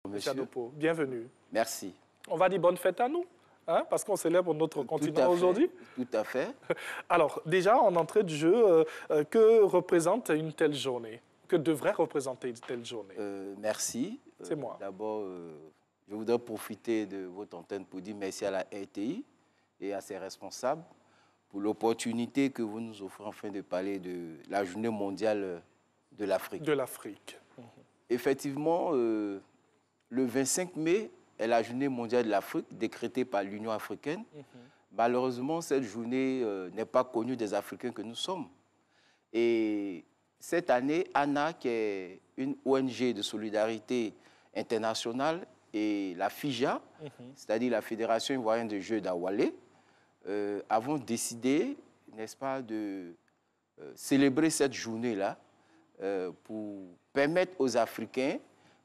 Monsieur. Janopo, bienvenue. Merci. On va dire bonne fête à nous, hein, parce qu'on célèbre notre continent aujourd'hui. Tout à fait. Alors, déjà, en entrée de jeu, que représente une telle journée? Que devrait représenter une telle journée? Merci. C'est moi. D'abord, je voudrais profiter de votre antenne pour dire merci à la RTI et à ses responsables pour l'opportunité que vous nous offrez afin de parler de la journée mondiale de l'Afrique. De l'Afrique. Effectivement, le 25 mai est la journée mondiale de l'Afrique décrétée par l'Union africaine. Malheureusement, cette journée n'est pas connue des Africains que nous sommes. Et cette année, ANA, qui est une ONG de solidarité internationale, et la FIJA, c'est-à-dire la Fédération ivoirienne de jeux d'Awalé, avons décidé, n'est-ce pas, de célébrer cette journée-là pour permettre aux Africains,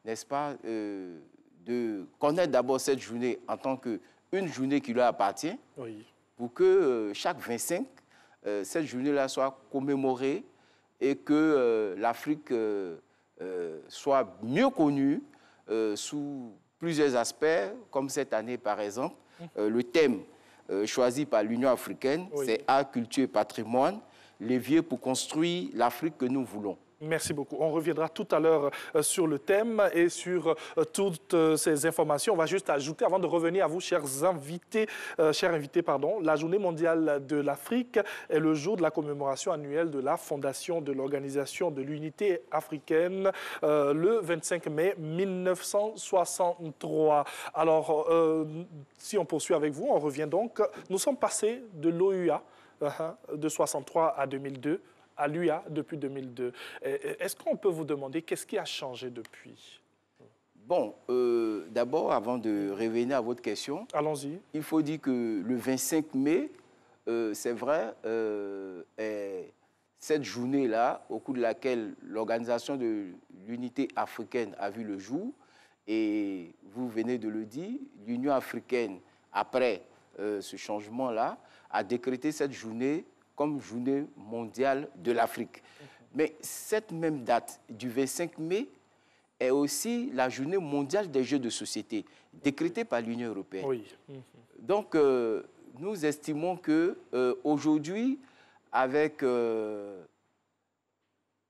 n'est-ce pas, de connaître d'abord cette journée en tant qu'une journée qui leur appartient, Oui. pour que chaque 25, cette journée-là soit commémorée et que l'Afrique soit mieux connue sous plusieurs aspects, comme cette année par exemple. Le thème choisi par l'Union africaine, Oui. c'est Art, culture et patrimoine, levier pour construire l'Afrique que nous voulons. Merci beaucoup. On reviendra tout à l'heure sur le thème et sur toutes ces informations. On va juste ajouter, avant de revenir à vous, chers invités, la journée mondiale de l'Afrique est le jour de la commémoration annuelle de la fondation de l'Organisation de l'Unité africaine le 25 mai 1963. Alors, si on poursuit avec vous, on revient donc. Nous sommes passés de l'OUA de 63 à 2002. À l'UA depuis 2002. Est-ce qu'on peut vous demander qu'est-ce qui a changé depuis? Bon, d'abord, avant de revenir à votre question, allons-y. Il faut dire que le 25 mai, c'est vrai, est cette journée-là, au cours de laquelle l'Organisation de l'Unité africaine a vu le jour, et vous venez de le dire, l'Union africaine, après ce changement-là, a décrété cette journée comme journée mondiale de l'Afrique. Mais cette même date du 25 mai est aussi la journée mondiale des jeux de société, décrétée par l'Union européenne. Oui. Donc, nous estimons qu'aujourd'hui, avec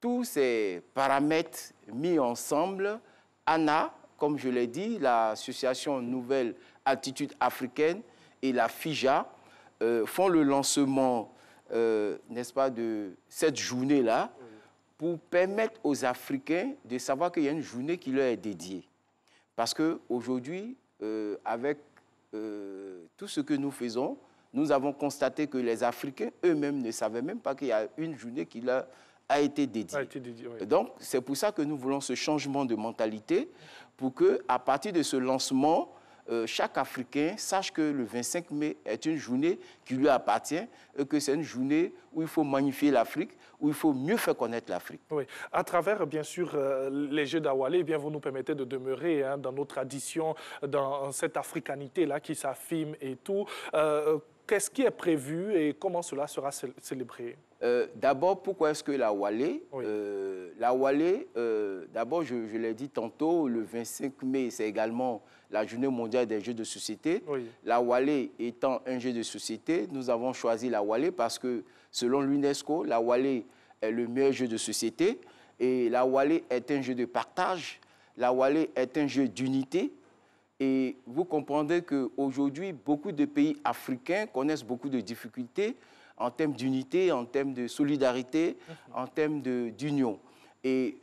tous ces paramètres mis ensemble, ANA, comme je l'ai dit, l'association Nouvelle Attitude Africaine et la FIJA font le lancement n'est-ce pas, de cette journée-là, pour permettre aux Africains de savoir qu'il y a une journée qui leur est dédiée. Parce qu'aujourd'hui, avec tout ce que nous faisons, nous avons constaté que les Africains eux-mêmes ne savaient même pas qu'il y a une journée qui leur a été dédiée. Oui. Donc, c'est pour ça que nous voulons ce changement de mentalité, pour qu'à partir de ce lancement, chaque Africain sache que le 25 mai est une journée qui lui appartient et que c'est une journée où il faut magnifier l'Afrique, où il faut mieux faire connaître l'Afrique. Oui, à travers, bien sûr, les Jeux d'Awalé, eh bien, vous nous permettez de demeurer dans nos traditions, dans cette africanité-là qui s'affirme et tout. Qu'est-ce qui est prévu et comment cela sera célébré? D'abord, pourquoi est-ce que la Wallé? Oui. La Wallé, d'abord, je l'ai dit tantôt, le 25 mai, c'est également la journée mondiale des jeux de société. Oui. La Wallé étant un jeu de société, nous avons choisi la Wallé parce que, selon l'UNESCO, la Wallé est le meilleur jeu de société et la Wallé est un jeu de partage, la Wallé est un jeu d'unité. Et vous comprendrez qu'aujourd'hui, beaucoup de pays africains connaissent beaucoup de difficultés en termes d'unité, en termes de solidarité, en termes d'union. Et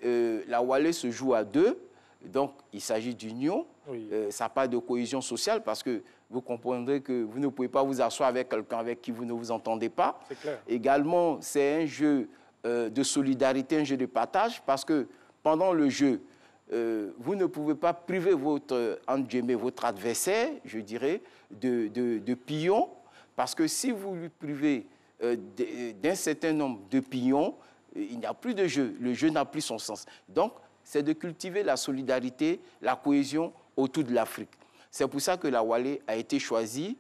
la Wallé se joue à deux, donc il s'agit d'union. Oui. Ça n'a pas de cohésion sociale parce que vous comprendrez que vous ne pouvez pas vous asseoir avec quelqu'un avec qui vous ne vous entendez pas. C'est clair. Également, c'est un jeu de solidarité, un jeu de partage parce que pendant le jeu, vous ne pouvez pas priver votre adversaire, je dirais, de pions, parce que si vous lui privez d'un certain nombre de pions, il n'y a plus de jeu, le jeu n'a plus son sens. Donc, c'est de cultiver la solidarité, la cohésion autour de l'Afrique. C'est pour ça que la Wallé a été choisie,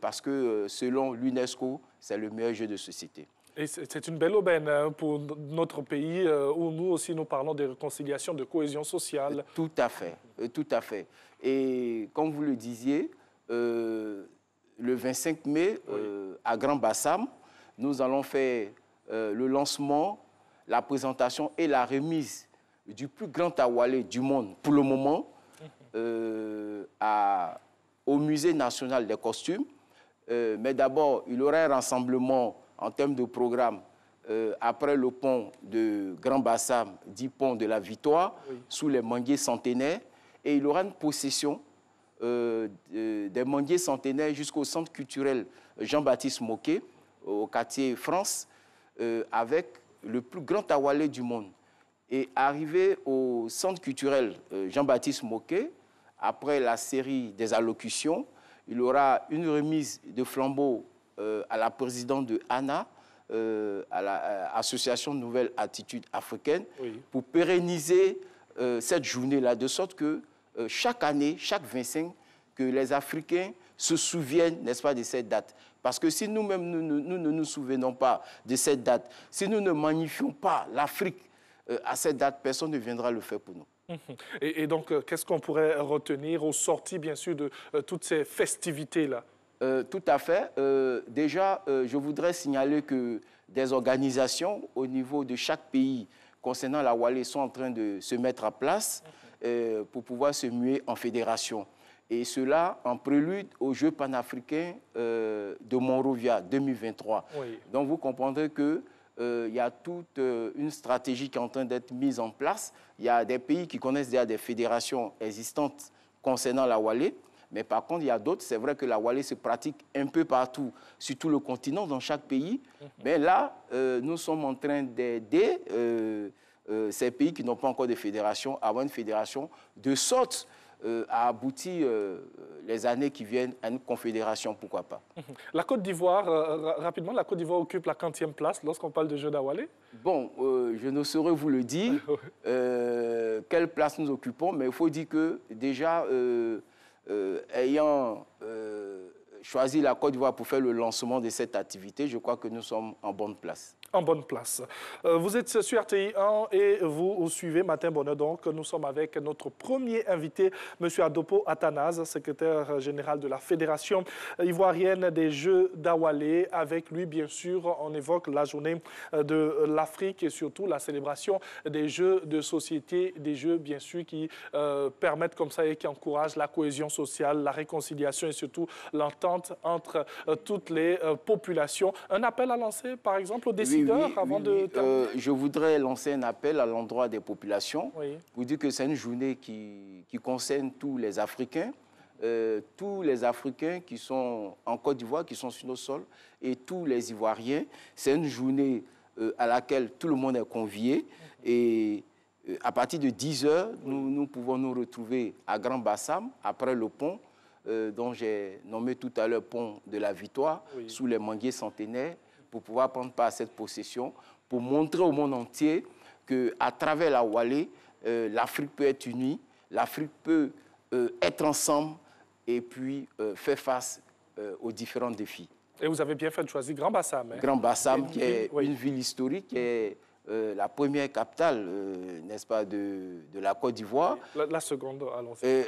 parce que selon l'UNESCO, c'est le meilleur jeu de société. Et c'est une belle aubaine hein, pour notre pays où nous aussi nous parlons de réconciliation, de cohésion sociale. Tout à fait, tout à fait. Et comme vous le disiez, le 25 mai, à Grand Bassam, nous allons faire le lancement, la présentation et la remise du plus grand awalé du monde pour le moment au Musée national des costumes. Mais d'abord, il y aura un rassemblement en termes de programme après le pont de Grand Bassam, dit pont de la Victoire, sous les manguiers centenaires. Et il y aura une procession des manguiers centenaires jusqu'au centre culturel Jean-Baptiste Moquet, au quartier France, avec le plus grand awalé du monde. Et arrivé au centre culturel Jean-Baptiste Moquet, après la série des allocutions, il y aura une remise de flambeau à la présidente de ANA, à l'Association Nouvelle Attitude Africaine, pour pérenniser cette journée-là, de sorte que chaque année, chaque 25, que les Africains se souviennent, n'est-ce pas, de cette date. Parce que si nous-mêmes, nous ne nous souvenons pas de cette date, si nous ne magnifions pas l'Afrique à cette date, personne ne viendra le faire pour nous. Et donc, qu'est-ce qu'on pourrait retenir au sorti, bien sûr, de toutes ces festivités-là? Tout à fait. Déjà, je voudrais signaler que des organisations au niveau de chaque pays concernant la Wally sont en train de se mettre en place pour pouvoir se muer en fédération. Et cela en prélude aux Jeux panafricains de Monrovia 2023. Donc, vous comprendrez que il y a toute une stratégie qui est en train d'être mise en place. Il y a des pays qui connaissent déjà des fédérations existantes concernant la Wally. Mais par contre, il y a d'autres. C'est vrai que la Wally se pratique un peu partout, sur tout le continent, dans chaque pays. Mais là, nous sommes en train d'aider ces pays qui n'ont pas encore de fédération à avoir une fédération, de sorte à aboutir les années qui viennent à une confédération, pourquoi pas. La Côte d'Ivoire, rapidement, la Côte d'Ivoire occupe la 40e place lorsqu'on parle de Jeux d'Awalé? Bon, je ne saurais vous le dire, quelle place nous occupons, mais il faut dire que déjà, ayant choisi la Côte d'Ivoire pour faire le lancement de cette activité, je crois que nous sommes en bonne place. En bonne place. Vous êtes sur RTI 1 et vous suivez Matin Bonheur. Donc, nous sommes avec notre premier invité, M. Adopo Athanase, secrétaire général de la Fédération ivoirienne des Jeux d'Awalé. Avec lui, bien sûr, on évoque la journée de l'Afrique et surtout la célébration des Jeux de société, des Jeux, bien sûr, qui permettent comme ça et qui encouragent la cohésion sociale, la réconciliation et surtout l'entente entre toutes les populations. Un appel à lancer, par exemple, aux décideurs? Je voudrais lancer un appel à l'endroit des populations pour dire que c'est une journée qui concerne tous les Africains qui sont en Côte d'Ivoire, qui sont sur nos sols, et tous les Ivoiriens. C'est une journée à laquelle tout le monde est convié. Et à partir de 10 h, nous pouvons nous retrouver à Grand Bassam, après le pont, dont j'ai nommé tout à l'heure pont de la Victoire, sous les manguiers centenaires, pour pouvoir prendre part à cette procession, pour montrer au monde entier qu'à travers la Wally, l'Afrique peut être unie, l'Afrique peut être ensemble et puis faire face aux différents défis. Et vous avez bien fait de choisir Grand Bassam. Grand Bassam, qui est une ville historique, qui est la première capitale, n'est-ce pas, de la Côte d'Ivoire. La seconde, allons-y.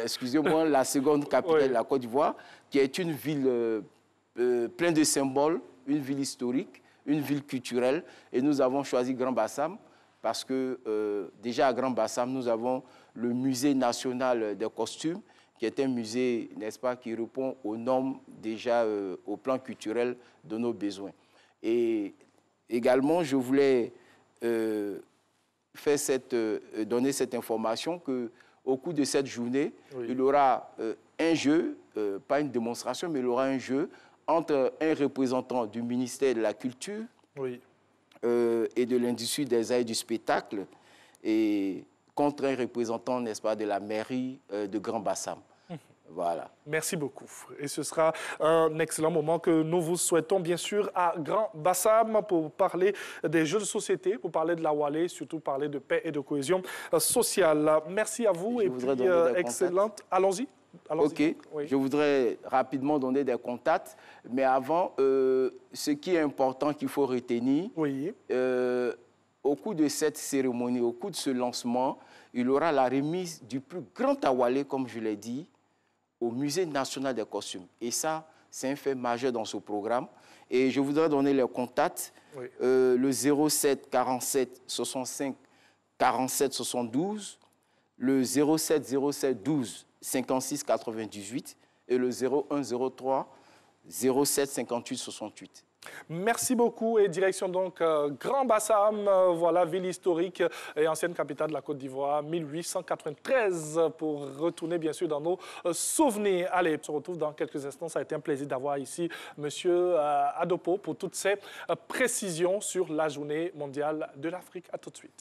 Excusez-moi, la seconde capitale de la Côte d'Ivoire, qui est une ville pleine de symboles, une ville historique, une ville culturelle. Et nous avons choisi Grand Bassam parce que déjà à Grand Bassam, nous avons le musée national des costumes, qui est un musée, n'est-ce pas, qui répond aux normes déjà au plan culturel de nos besoins. Et également, je voulais donner cette information qu'au cours de cette journée, il y aura un jeu, pas une démonstration, mais il y aura un jeu entre un représentant du ministère de la Culture et de l'industrie des arts et du spectacle et contre un représentant, n'est-ce pas, de la mairie de Grand Bassam. Voilà. Merci beaucoup. Et ce sera un excellent moment que nous vous souhaitons, bien sûr, à Grand Bassam pour parler des jeux de société, pour parler de la Wally, surtout parler de paix et de cohésion sociale. Merci à vous et puis excellente. Allons-y. Ok, oui. Je voudrais rapidement donner des contacts, mais avant, ce qui est important qu'il faut retenir, oui. Au cours de cette cérémonie, au cours de ce lancement, il y aura la remise du plus grand awalé, comme je l'ai dit, au Musée national des costumes. Et ça, c'est un fait majeur dans ce programme. Et je voudrais donner les contacts, oui. Le 07 47 65 47 72, le 07 07 12 56 98 et le 01 03 07 58 68. Merci beaucoup et direction donc Grand Bassam, voilà, ville historique et ancienne capitale de la Côte d'Ivoire, 1893, pour retourner bien sûr dans nos souvenirs. Allez, on se retrouve dans quelques instants. Ça a été un plaisir d'avoir ici Monsieur Adopo pour toutes ces précisions sur la journée mondiale de l'Afrique. À tout de suite.